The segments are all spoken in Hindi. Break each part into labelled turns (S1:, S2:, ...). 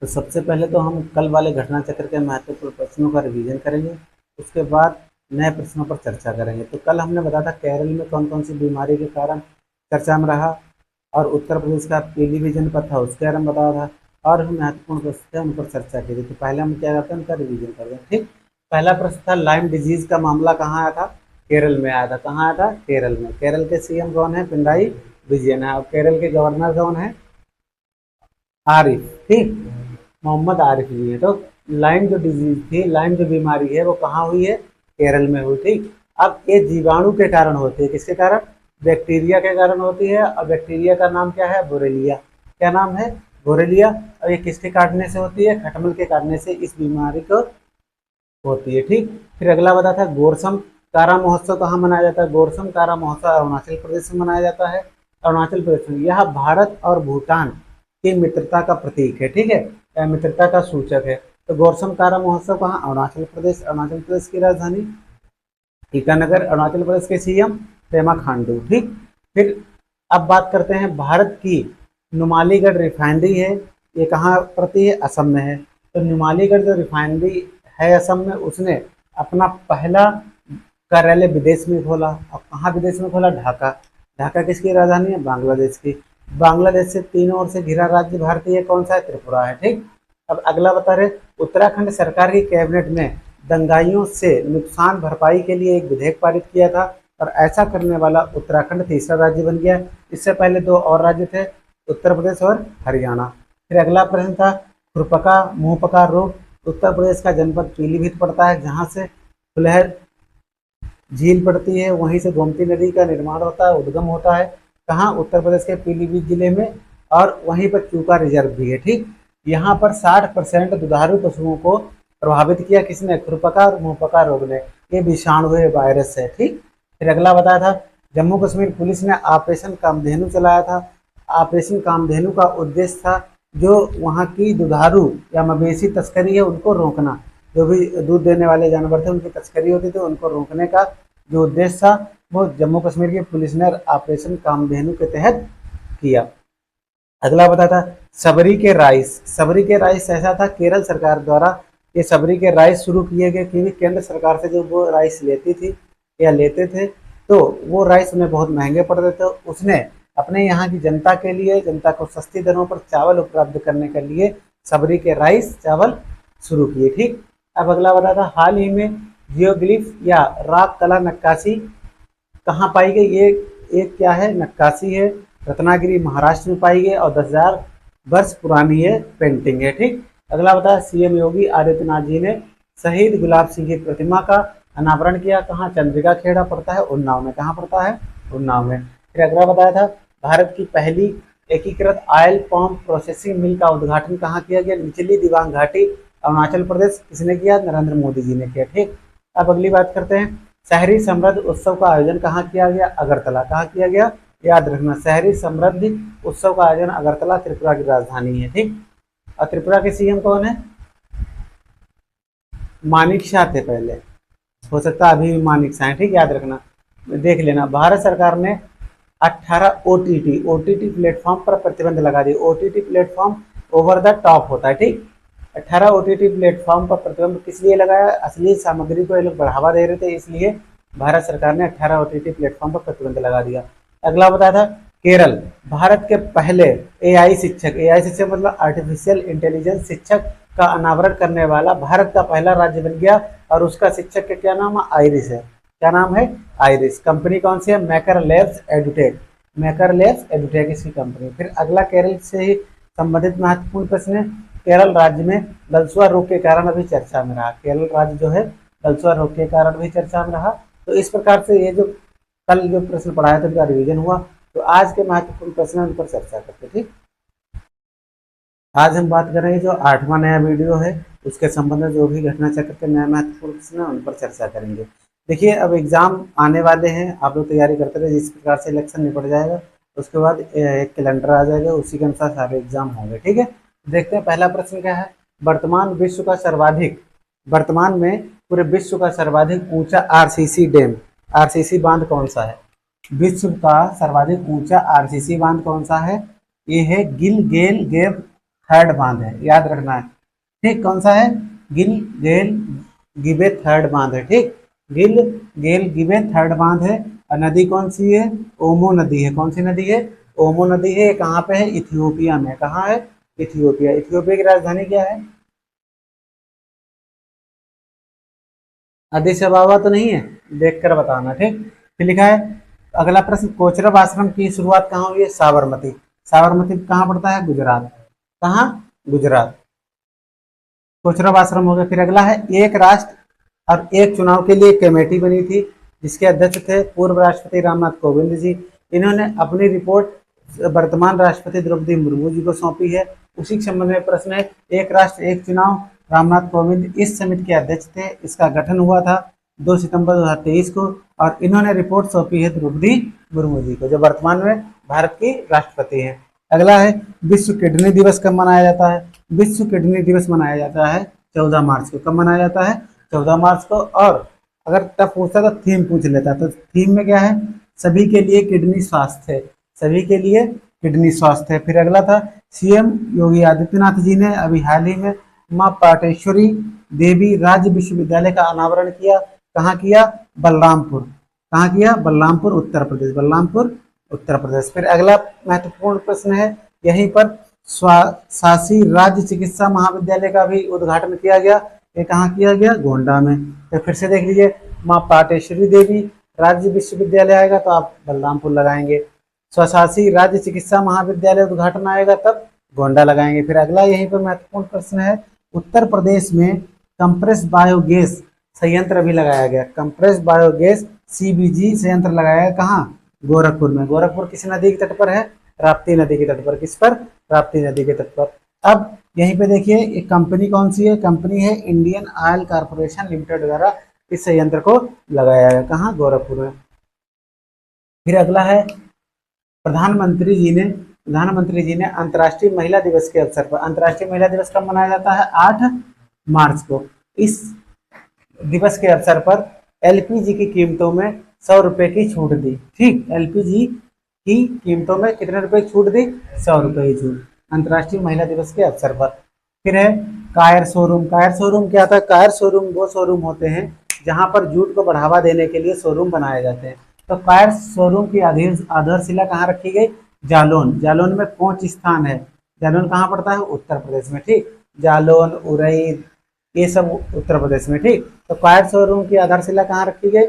S1: तो सबसे पहले तो हम कल वाले घटना चक्र के महत्वपूर्ण प्रश्नों का रिवीजन करेंगे। उसके बाद नए प्रश्नों पर चर्चा करेंगे। तो कल हमने बताया था केरल में कौन कौन सी बीमारी के कारण चर्चा में रहा, और उत्तर प्रदेश का पीलीभीत जनपद था उसके बारे में बताया था, और हम महत्वपूर्ण प्रश्न थे उन पर चर्चा की थी। तो पहले हम क्या करते हैं, उनका रिवीजन करते हैं। ठीक, पहला प्रश्न था लाइम डिजीज का मामला कहाँ आया था? केरल में आया था। कहाँ आया था? केरल में। केरल के सीएम कौन है? पिनराई विजयन है। और केरल के गवर्नर कौन है? आरिफ। ठीक, मोहम्मद आरिफ जी है। तो लाइम जो डिजीज थी, लाइम जो बीमारी है, वो कहाँ हुई है? केरल में हुई। ठीक, अब ये जीवाणु के कारण होती है। किसके कारण? बैक्टीरिया के कारण होती है। और बैक्टीरिया का नाम क्या है? बोरेलिया। क्या नाम है? बोरेलिया। और ये किसके काटने से होती है? खटमल के काटने से इस बीमारी को होती है। ठीक, फिर अगला बता था गोरसम कारा महोत्सव कहाँ मनाया जाता है? गोरसम कारा महोत्सव अरुणाचल प्रदेश में मनाया जाता है। अरुणाचल प्रदेश में। यह भारत और भूटान की मित्रता का प्रतीक है। ठीक है, यह मित्रता का सूचक है। तो गोरसम कारा महोत्सव कहाँ? अरुणाचल प्रदेश। अरुणाचल प्रदेश की राजधानी ईटानगर। अरुणाचल प्रदेश के सीएम पेमा खांडू। ठीक, फिर अब बात करते हैं भारत की नुमालीगढ़ रिफाइनरी है, ये कहाँ पड़ती है? असम में है। तो नुमालीगढ़ जो रिफाइनरी है असम में, उसने अपना पहला कार्यालय विदेश में खोला। और कहाँ विदेश में खोला? ढाका। ढाका किसकी राजधानी है? बांग्लादेश की। बांग्लादेश से तीनों ओर से घिरा राज्य भारतीय कौन सा है? त्रिपुरा है। ठीक, अब अगला बता रहे उत्तराखंड सरकार की कैबिनेट ने दंगाइयों से नुकसान भरपाई के लिए एक विधेयक पारित किया था, और ऐसा करने वाला उत्तराखंड तीसरा राज्य बन गया। इससे पहले दो और राज्य थे, उत्तर प्रदेश और हरियाणा। फिर अगला प्रश्न था खुरपका मुंहपका रोग। उत्तर प्रदेश का जनपद पीलीभीत पड़ता है, जहाँ से फुलहर झील पड़ती है, वहीं से गोमती नदी का निर्माण होता है, उद्गम होता है। कहाँ? उत्तर प्रदेश के पीलीभीत जिले में। और वहीं पर चूका रिजर्व भी है। ठीक, यहाँ पर 60% दुधारू पशुओं को प्रभावित किया किसने? खुरपका और मुंहपका रोग ने। ये विषाणु है, वायरस है। ठीक, फिर अगला बताया था जम्मू कश्मीर पुलिस ने ऑपरेशन कामधेनु चलाया था। ऑपरेशन कामधेनु का उद्देश्य था जो वहाँ की दुधारू या मवेशी तस्करी है उनको रोकना। जो भी दूध देने वाले जानवर थे उनकी तस्करी होती थी, उनको रोकने का जो उद्देश्य था वो जम्मू कश्मीर की पुलिस ने ऑपरेशन कामधेनु के तहत किया। अगला बता था सबरी के राइस। सबरी के राइस ऐसा था केरल सरकार द्वारा ये सबरी के राइस शुरू किए गए, क्योंकि केंद्र सरकार से जो वो राइस लेती थी या लेते थे, तो वो राइस उन्हें बहुत महंगे पड़ते थे। उसने अपने यहाँ की जनता के लिए, जनता को सस्ती दरों पर चावल उपलब्ध करने के लिए सबरी के राइस चावल शुरू किए। ठीक, अब अगला बता था हाल ही में जियोग्लिफ या राग कला नक्काशी कहाँ पाई गई? ये एक क्या है? नक्काशी है, रत्नागिरी महाराष्ट्र में पाई गई, और 10,000 वर्ष पुरानी ये पेंटिंग है। ठीक, अगला बताया सीएम योगी आदित्यनाथ जी ने शहीद गुलाब सिंह की प्रतिमा का अनावरण किया। कहाँ? चंद्रिका खेड़ा पड़ता है, उन्नाव में। कहाँ पड़ता है? उन्नाव में। फिर अगला बताया था भारत की पहली एकीकृत ऑयल पाम प्रोसेसिंग मिल का उद्घाटन कहाँ किया गया? निचली दिबांग घाटी, अरुणाचल प्रदेश। किसने किया? नरेंद्र मोदी जी ने किया। ठीक, अब अगली बात करते हैं शहरी समृद्ध उत्सव का आयोजन कहाँ किया गया? अगरतला। कहाँ किया गया? याद रखना, शहरी समृद्धि उत्सव का आयोजन अगरतला, त्रिपुरा की राजधानी है। ठीक, और त्रिपुरा के सीएम कौन है? मानिक शाह थे पहले, हो सकता है अभी भी मानिक शाह है। ठीक, याद रखना, देख लेना। भारत सरकार ने 18 ओटीटी प्लेटफॉर्म पर प्रतिबंध लगा दी। OTT platform over the top होता है। ठीक, 18 ओटीटी प्लेटफॉर्म पर प्रतिबंध किस लिए लगाया? असली सामग्री को ये लोग बढ़ावा दे रहे थे, इसलिए भारत सरकार ने 18 ओटीटी प्लेटफॉर्म पर प्रतिबंध लगा दिया। अगला बताया था केरल भारत के पहले एआई शिक्षक मतलब आर्टिफिशियल इंटेलिजेंस शिक्षक का अनावरण करने वाला भारत का पहला राज्य बन गया, और उसका शिक्षक का क्या नाम है? आइरिस है। क्या नाम है? आइरिस। कंपनी कौन सी है? Maikal labs edutech. Maikal labs edutech इसकी कंपनी। फिर अगला केरल से ही संबंधित महत्वपूर्ण प्रश्न है केरल राज्य में गलसुआ रोग के कारण अभी चर्चा में रहा। केरल राज्य जो है गलसुआ रोग के कारण भी चर्चा में रहा। तो इस प्रकार से ये जो कल जो प्रश्न पढ़ाया था उनका रिवीजन हुआ। तो आज के महत्वपूर्ण प्रश्न उन पर चर्चा करते। ठीक, आज हम बात करेंगे जो 8वां नया वीडियो है उसके संबंध में जो भी घटना चक्र के नए महत्वपूर्ण प्रश्न है उन पर चर्चा करेंगे। देखिए अब एग्जाम आने वाले हैं, आप लोग तैयारी करते रहे। जिस प्रकार से इलेक्शन निपट जाएगा उसके बाद एक कैलेंडर आ जाएगा, उसी के अनुसार सारे एग्जाम होंगे। ठीक है, देखते हैं पहला प्रश्न क्या है। वर्तमान में पूरे विश्व का सर्वाधिक ऊंचा आरसीसी डैम, आरसीसी बांध कौन सा है? विश्व का सर्वाधिक ऊंचा आरसीसी बांध कौन सा है? ये है गिल गेल गेब थर्ड बांध है, याद रखना है। ठीक, कौन सा है? गिल गेल गिबे थर्ड बांध है। ठीक, गिल गेल गिबे थर्ड बांध है। और नदी कौन सी है? ओमो नदी है। कौन सी नदी है? ओमो नदी है। कहाँ पे है? इथियोपिया में। कहाँ है? इथियोपिया। इथियोपिया की राजधानी क्या है? अदिस अबाबा तो नहीं है, देखकर बताना। ठीक, फिर लिखा है अगला प्रश्न, कोचरब आश्रम की शुरुआत कहाँ हुई है? साबरमती। साबरमती कहाँ पड़ता है? गुजरात। कहाँ? गुजरात। कोचरब आश्रम हो गया। फिर अगला है एक राष्ट्र और एक चुनाव के लिए एक कमेटी बनी थी, जिसके अध्यक्ष थे पूर्व राष्ट्रपति रामनाथ कोविंद जी। इन्होंने अपनी रिपोर्ट वर्तमान राष्ट्रपति द्रौपदी मुर्मू जी को सौंपी है। उसी के संबंध में प्रश्न है, एक राष्ट्र एक चुनाव, रामनाथ कोविंद इस समिति के अध्यक्ष थे। इसका गठन हुआ था 2 सितंबर 2023 को, और इन्होंने रिपोर्ट सौंपी है द्रौपदी मुर्मू जी को, जो वर्तमान में भारत की राष्ट्रपति हैं। अगला है विश्व किडनी दिवस कब मनाया जाता है? विश्व किडनी दिवस मनाया जाता है 14 मार्च को। कब मनाया जाता है? 14 मार्च को। और अगर तब पूछता तो थीम पूछ लेता, तो थीम में क्या है? सभी के लिए किडनी स्वास्थ्य है। सभी के लिए किडनी स्वास्थ्य है। फिर अगला था सीएम योगी आदित्यनाथ जी ने अभी हाल ही में माँ पाटेश्वरी देवी राज्य विश्वविद्यालय का अनावरण किया। कहाँ किया? बलरामपुर। कहाँ किया? बलरामपुर, उत्तर प्रदेश। बलरामपुर, उत्तर प्रदेश। फिर अगला महत्वपूर्ण प्रश्न है, यहीं पर शासी राज्य चिकित्सा महाविद्यालय का भी उद्घाटन किया गया। ये कहाँ किया गया? गोंडा में। तो फिर से देख लीजिए, माँ पाटेश्वरी देवी राज्य विश्वविद्यालय आएगा तो आप बलरामपुर लगाएंगे। स्वशासी राज्य चिकित्सा महाविद्यालय उद्घाटन आएगा तब गोंडा लगाएंगे। फिर अगला यहीं पर महत्वपूर्ण प्रश्न है, उत्तर प्रदेश में कंप्रेस बायोगैस संयंत्र भी लगाया गया। कंप्रेस बायोगैस सीबीजी संयंत्र लगाया गया। कहाँ? गोरखपुर में। गोरखपुर किस नदी के तट पर है? राप्ती नदी के तट पर। किस पर? राप्ती नदी के तट पर। अब यहीं पे देखिए एक कंपनी कौन सी है? कंपनी है इंडियन ऑयल कॉर्पोरेशन लिमिटेड द्वारा इस संयंत्र को लगाया गया। कहाँ? गोरखपुर में। फिर अगला है प्रधानमंत्री जी ने अंतर्राष्ट्रीय महिला दिवस के अवसर पर, अंतर्राष्ट्रीय महिला दिवस कब मनाया जाता है? 8 मार्च को। इस दिवस के अवसर पर एलपीजी की कीमतों में 100 रुपए की छूट दी। ठीक, एलपीजी की कीमतों में कितने रुपए की छूट दी? 100 रुपए की छूट, अंतर्राष्ट्रीय महिला दिवस के अवसर पर। फिर है कायर शोरूम। कायर शोरूम क्या था? कायर शोरूम वो शोरूम होते हैं जहां पर जूट को बढ़ावा देने के लिए शोरूम बनाए जाते हैं। तो कायर शोरूम की आधारशिला कहाँ रखी गई? जालौन। जालौन में कोच स्थान है। जालौन कहाँ पड़ता है? उत्तर प्रदेश में। ठीक, जालौन, उरई, ये सब उत्तर प्रदेश में। ठीक, तो कायर शोरूम की आधारशिला कहाँ रखी गई?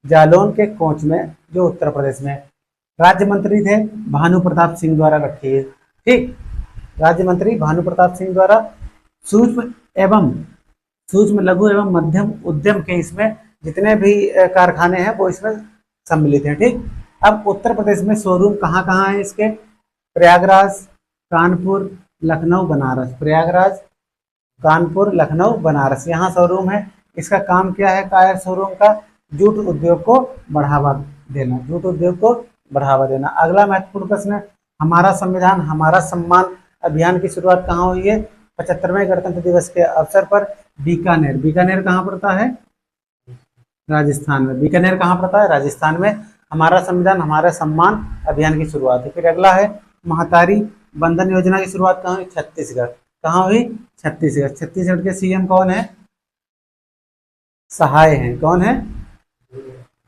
S1: जालौन के कोच में, जो उत्तर प्रदेश में। राज्य मंत्री थे भानु प्रताप सिंह द्वारा रखी है। ठीक, राज्य मंत्री भानु प्रताप सिंह द्वारा सूक्ष्म लघु एवं मध्यम उद्यम के इसमें जितने भी कारखाने हैं वो इसमें सम्मिलित हैं। ठीक, अब उत्तर प्रदेश में शोरूम कहाँ कहाँ है इसके? प्रयागराज, कानपुर, लखनऊ, बनारस। प्रयागराज, कानपुर, लखनऊ, बनारस, यहाँ शोरूम है। इसका काम क्या है कायर शोरूम का? जूट उद्योग को बढ़ावा देना। जूट उद्योग को बढ़ावा देना। अगला महत्वपूर्ण प्रश्न है, हमारा संविधान हमारा सम्मान अभियान की शुरुआत कहाँ हुई है? 75वें गणतंत्र दिवस के अवसर पर बीकानेर। बीकानेर कहाँ पड़ता है? राजस्थान में। बीकानेर कहाँ पड़ता है? राजस्थान में। हमारा संविधान हमारा सम्मान अभियान की शुरुआत है। फिर अगला है महतारी बंधन योजना की शुरुआत कहाँ हुई? छत्तीसगढ़। कहाँ हुई? छत्तीसगढ़। छत्तीसगढ़ के सीएम कौन है? सहाय हैं। कौन है?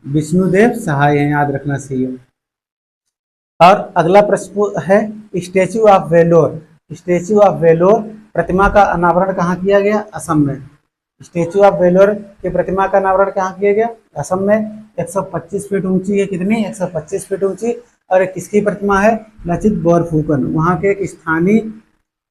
S1: विष्णुदेव सहाय हैं, याद रखना सीएम। और अगला प्रश्न है statue of valour. Statue of valour प्रतिमा का अनावरण कहाँ किया गया? असम में। स्टैच्यू ऑफ वेलोर की प्रतिमा का अनावरण कहाँ किया गया? असम में। 125 फीट ऊंची है। कितनी? 125 फीट ऊंची। और किसकी प्रतिमा है? लचित बोरफुकन, वहाँ के एक स्थानीय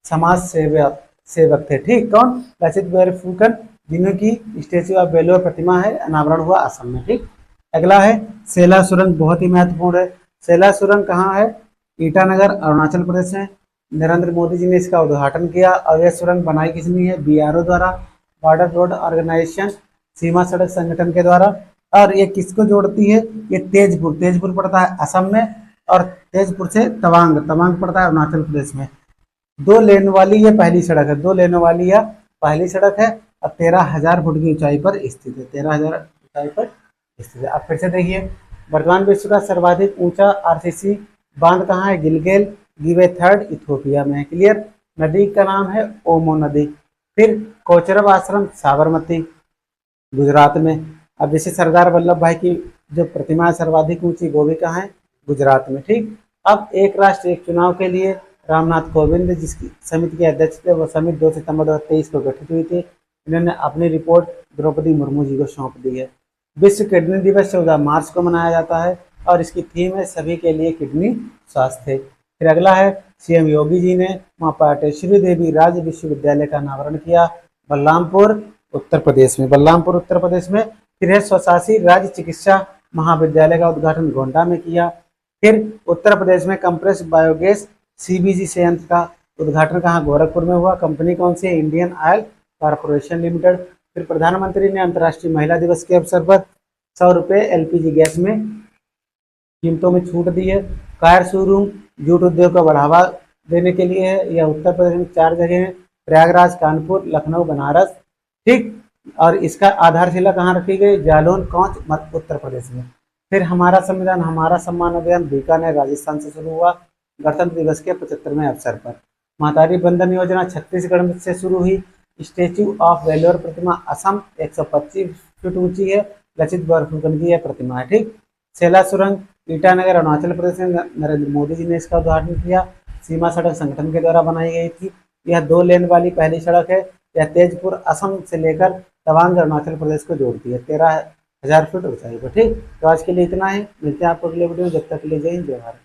S1: समाज सेवक थे। ठीक, कौन? लचित बोरफुकन, जिन्हों की स्टैच्यू ऑफ वेलोर प्रतिमा है, अनावरण हुआ असम में। ठीक, अगला है सेला सुरंग, बहुत ही महत्वपूर्ण है। सेला सुरंग कहाँ है? ईटानगर, अरुणाचल प्रदेश में। नरेंद्र मोदी जी ने इसका उद्घाटन किया। और यह सुरंग बनाई किसने है? बीआरओ द्वारा, बॉर्डर रोड ऑर्गेनाइजेशन, सीमा सड़क संगठन के द्वारा। और ये किसको जोड़ती है? ये तेजपुर, तेजपुर पड़ता है असम में, और तेजपुर से तवांग, तवांग पड़ता है अरुणाचल प्रदेश में। 2 लेन वाली ये पहली सड़क है। 2 लेनों वाली यह पहली सड़क है और 13,000 फुट की ऊंचाई पर स्थित है। 13,000 ऊंचाई पर स्थित है। अब फिर से देखिए, वर्तमान विश्व का सर्वाधिक ऊंचा आरसीसी बांध कहाँ है? गिलगित गिबे थर्ड इथियोपिया में है। क्लियर? नदी का नाम है ओमो नदी। फिर कोचरब आश्रम साबरमती गुजरात में। अब जैसे सरदार वल्लभ भाई की जो प्रतिमा है सर्वाधिक ऊंची, वो भी कहाँ है? गुजरात में। ठीक। अब एक राष्ट्र एक चुनाव के लिए रामनाथ कोविंद जिसकी समिति के अध्यक्ष थे, वो समिति 2 सितंबर 2023 को गठित हुई थी। इन्होंने अपनी रिपोर्ट द्रौपदी मुर्मू जी को सौंप दी है। विश्व किडनी दिवस 14 मार्च को मनाया जाता है और इसकी थीम है सभी के लिए किडनी स्वास्थ्य। फिर अगला है सीएम योगी जी ने मां पाटेश्वरी देवी राज्य विश्वविद्यालय का अनावरण किया बलरामपुर उत्तर प्रदेश में। बलरामपुर उत्तर प्रदेश में। फिर है स्वशासी राज्य चिकित्सा महाविद्यालय का उद्घाटन गोंडा में किया। फिर उत्तर प्रदेश में कंप्रेस बायोगैस सीबीजी संयंत्र का उद्घाटन कहाँ? गोरखपुर में हुआ। कंपनी कौन सी है? Indian oil corporation limited. फिर प्रधानमंत्री ने अंतर्राष्ट्रीय महिला दिवस के अवसर पर 100 रुपये एलपीजी गैस में कीमतों में छूट दी है। कार शोरूम जूट उद्योग को बढ़ावा देने के लिए है। यह उत्तर प्रदेश में 4 जगह हैं, प्रयागराज, कानपुर, लखनऊ, बनारस। ठीक। और इसका आधारशिला कहाँ रखी गई? जालौन, कौंच, उत्तर प्रदेश में। फिर हमारा संविधान हमारा सम्मान अभियान बीकानेर राजस्थान से शुरू हुआ गणतंत्र दिवस के 75वें अवसर पर। महतारी बंधन योजना छत्तीसगढ़ से शुरू हुई। स्टेच्यू ऑफ वेलोर प्रतिमा असम 125 फीट ऊंची है, लचित बरफुकन की यह प्रतिमा है। ठीक। सेला सुरंग ईटानगर अरुणाचल प्रदेश में नरेंद्र मोदी जी ने इसका उद्घाटन किया। सीमा सड़क संगठन के द्वारा बनाई गई थी। यह 2 लेन वाली पहली सड़क है। यह तेजपुर असम से लेकर तवांग अरुणाचल प्रदेश को जोड़ती है 13,000 फीट ऊंचाई पर। ठीक। तो आज के लिए इतना है, मिलते हैं आपको अगले वीडियो में। जब तक के लिए जय हिंद जय भारत।